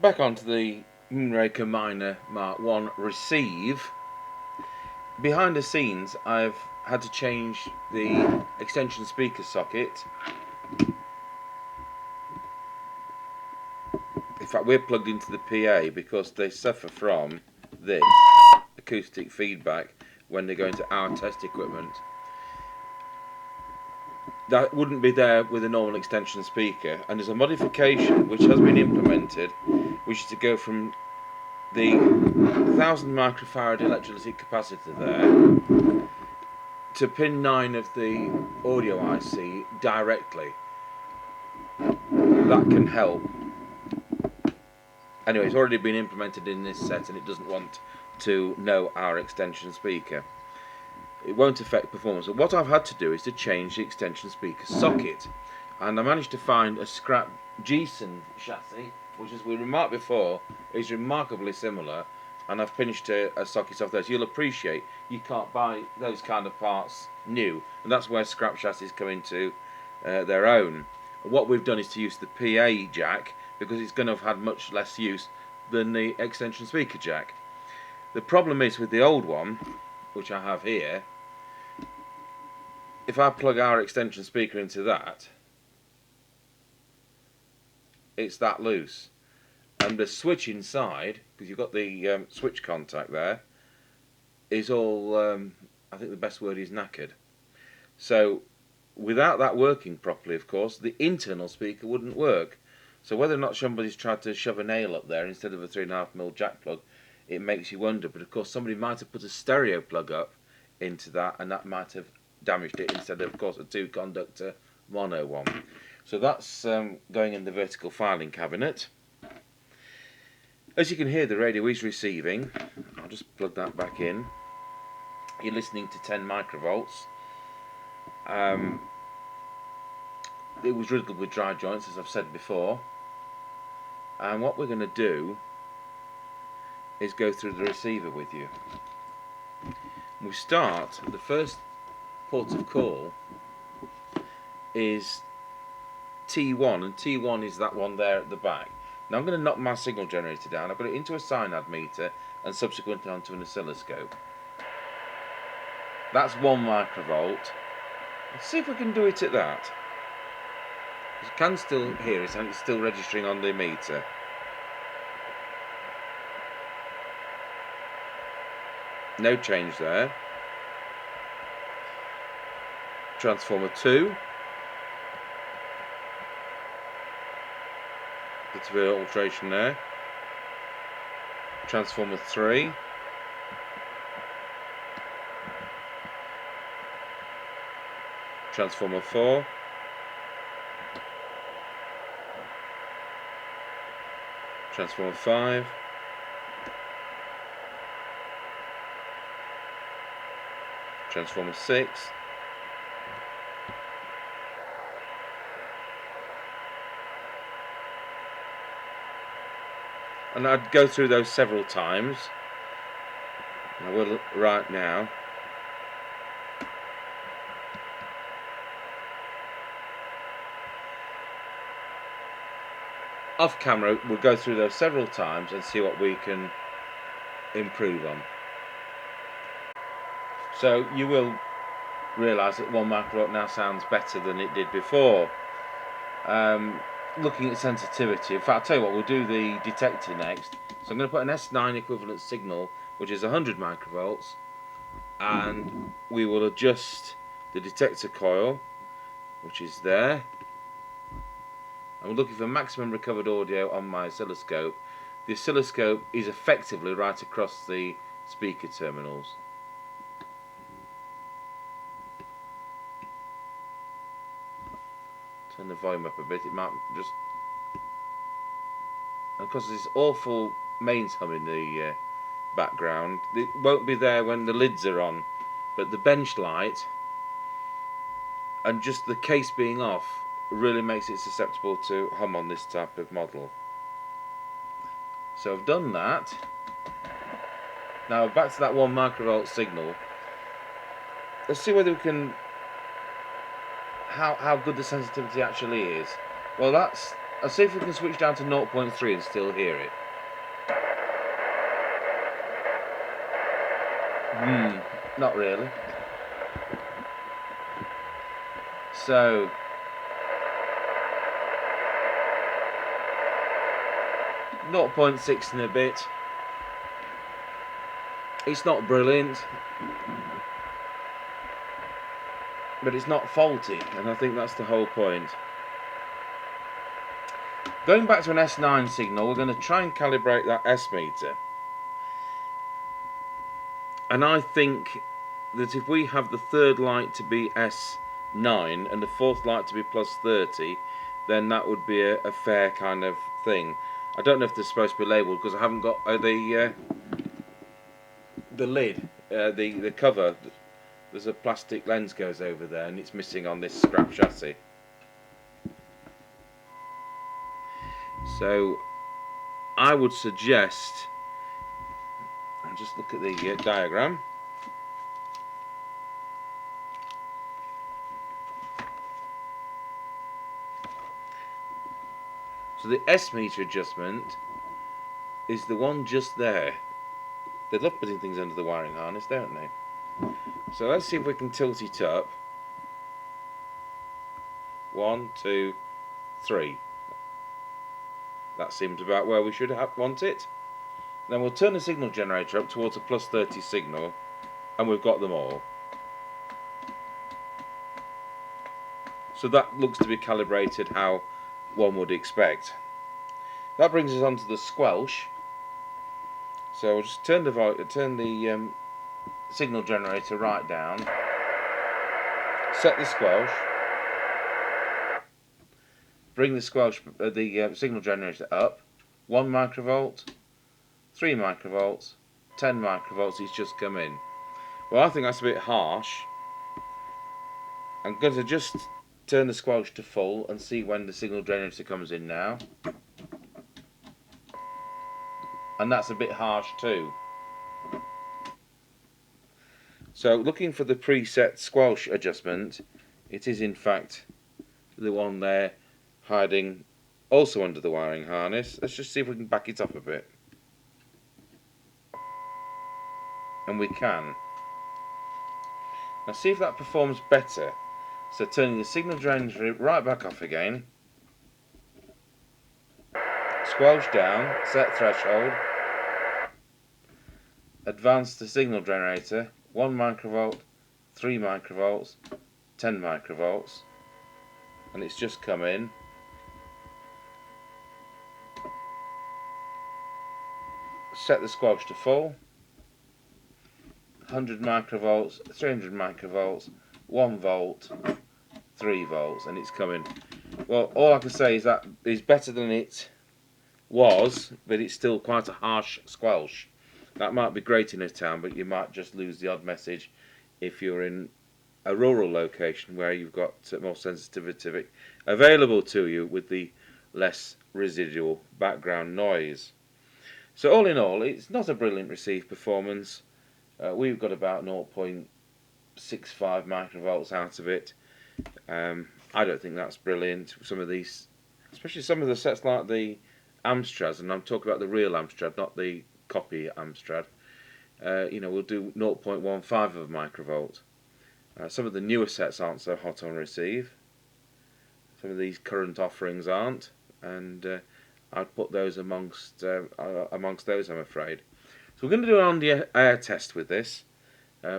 Back onto the Moonraker Minor Mk1 receive. Behind the scenes, I've had to change the extension speaker socket. In fact, we're plugged into the PA because they suffer from this acoustic feedback when they go into our test equipment. That wouldn't be there with a normal extension speaker, and there's a modification which has been implemented, which is to go from the 1000 microfarad electrolytic capacitor there to pin 9 of the audio IC directly. That can help. Anyway, it's already been implemented in this set and it doesn't want to know our extension speaker. It won't affect performance. So what I've had to do is to change the extension speaker socket, and I managed to find a scrap Jesan chassis, which, as we remarked before, is remarkably similar, and I've pinched a socket off there. So you'll appreciate you can't buy those kind of parts new, and that's where scrap chassis come into their own. What we've done is to use the PA jack because it's going to have had much less use than the extension speaker jack. The problem is with the old one, which I have here, if I plug our extension speaker into that, it's that loose, and the switch inside, because you've got the switch contact there, is all I think the best word is knackered. So without that working properly, of course, the internal speaker wouldn't work. So whether or not somebody's tried to shove a nail up there instead of a 3.5mm jack plug, it makes you wonder. But of course somebody might have put a stereo plug up into that, and that might have damaged it instead of course a 2-conductor mono one. So that's going in the vertical filing cabinet. As you can hear, the radio is receiving. I'll just plug that back in. You're listening to 10 microvolts. It was riddled with dry joints, as I've said before, and what we're going to do is go through the receiver with you. We start, the first port of call is T1, and T1 is that one there at the back. Now I'm going to knock my signal generator down. I've got it into a synad meter and subsequently onto an oscilloscope. That's 1 microvolt. Let's see if we can do it at that. You can still hear it and it's still registering on the meter. No change there. Transformer 2. Bit of an alteration there. Transformer 3. Transformer 4. Transformer 5. Transformer 6. And I'd go through those several times. I will right now. Off camera, we'll go through those several times and see what we can improve on. So you will realise that 1 microvolt now sounds better than it did before. Looking at sensitivity, in fact I'll tell you what, we'll do the detector next. So I'm going to put an S9 equivalent signal, which is 100 microvolts, and we will adjust the detector coil, which is there. I'm looking for maximum recovered audio on my oscilloscope. The oscilloscope is effectively right across the speaker terminals. Turn the volume up a bit, it might just... And of course there's this awful mains hum in the background. It won't be there when the lids are on, but the bench light and just the case being off really makes it susceptible to hum on this type of model. So I've done that. Now back to that 1 microvolt signal. Let's see whether we can how good the sensitivity actually is. Well, that's I'll see if we can switch down to 0.3 and still hear it. Not really. So 0.6 and a bit. It's not brilliant, but it's not faulty, and I think that's the whole point. Going back to an S9 signal, we're going to try and calibrate that S meter. And I think that if we have the third light to be S9 and the fourth light to be plus 30, then that would be a fair kind of thing. I don't know if they're supposed to be labelled because I haven't got the lid, the cover. There's a plastic lens goes over there and it's missing on this scrap chassis. So I would suggest, and just look at the diagram. So the S meter adjustment is the one just there. They love putting things under the wiring harness, don't they? So let's see if we can tilt it up. 1, 2, 3. That seems about where we should want it. Then we'll turn the signal generator up towards a plus 30 signal, and we've got them all. So that looks to be calibrated how one would expect. That brings us on to the squelch. So we'll just turn the signal generator right down, set the squelch, bring the signal generator up, 1 microvolt, 3 microvolts, 10 microvolts. It's just come in. Well, I think that's a bit harsh. I'm going to just turn the squelch to full and see when the signal generator comes in now. And that's a bit harsh too. So looking for the preset squelch adjustment, it is in fact the one there hiding also under the wiring harness. Let's just see if we can back it up a bit. And we can. Now see if that performs better. So turning the signal generator right back off again. Squelch down, set threshold. Advance the signal generator, 1 microvolt, 3 microvolts, 10 microvolts, and it's just come in. Set the squelch to full, 100 microvolts, 300 microvolts, 1 volt, 3 volts, and it's coming. Well, all I can say is that is better than it was, but it's still quite a harsh squelch. That might be great in a town, but you might just lose the odd message if you're in a rural location where you've got more sensitivity available to you with the less residual background noise. So all in all, it's not a brilliant receive performance. We've got about 0.65 microvolts out of it. I don't think that's brilliant. Some of these, especially some of the sets like the Amstrads, and I'm talking about the real Amstrad, not the copy Amstrad, we'll do 0.15 of a microvolt. Some of the newer sets aren't so hot on receive. Some of these current offerings aren't, and I'd put those amongst those, I'm afraid. So we're going to do an on-the-air test with this,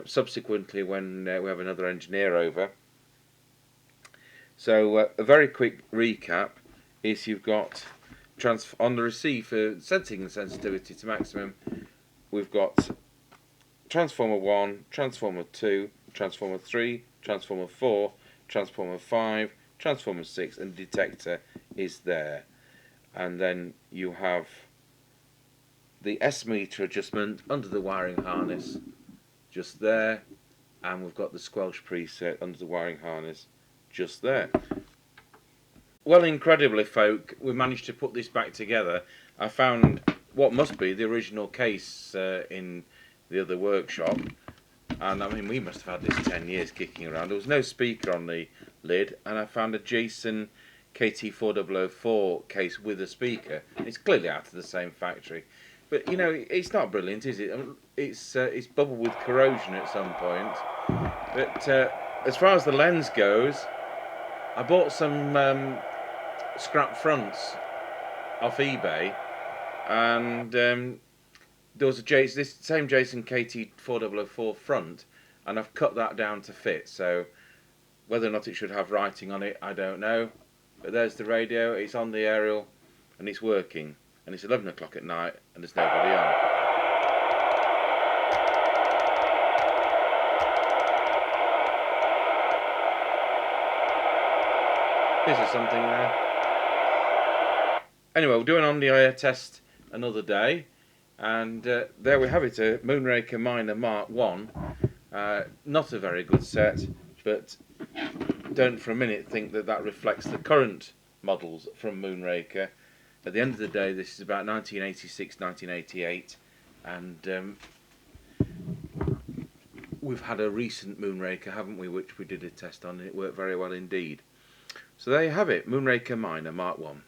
subsequently when we have another engineer over. So a very quick recap is you've got on the receive for setting the sensitivity to maximum, we've got transformer 1, transformer 2, transformer 3, transformer 4, transformer 5, transformer 6, and detector is there. And then you have the S meter adjustment under the wiring harness just there, and we've got the squelch preset under the wiring harness just there. Well, incredibly, folk, we managed to put this back together. I found what must be the original case in the other workshop, and I mean, we must have had this 10 years kicking around. There was no speaker on the lid, and I found a Jesan KT4004 case with a speaker. It's clearly out of the same factory, but you know, it's not brilliant, is it? It's bubbled with corrosion at some point. But as far as the lens goes, I bought some scrap fronts off eBay, and there was this same Jesan KT4004 front, and I've cut that down to fit. So whether or not it should have writing on it, I don't know. But there's the radio. It's on the aerial, and it's working. And it's 11 o'clock at night, and there's nobody on. This is something there. Anyway, we'll do an on-the-air test another day. And there we have it, a Moonraker Minor Mk1. Not a very good set, but don't for a minute think that that reflects the current models from Moonraker. At the end of the day, this is about 1986, 1988, and we've had a recent Moonraker, haven't we, which we did a test on, and it worked very well indeed. So there you have it, Moonraker Minor Mk1.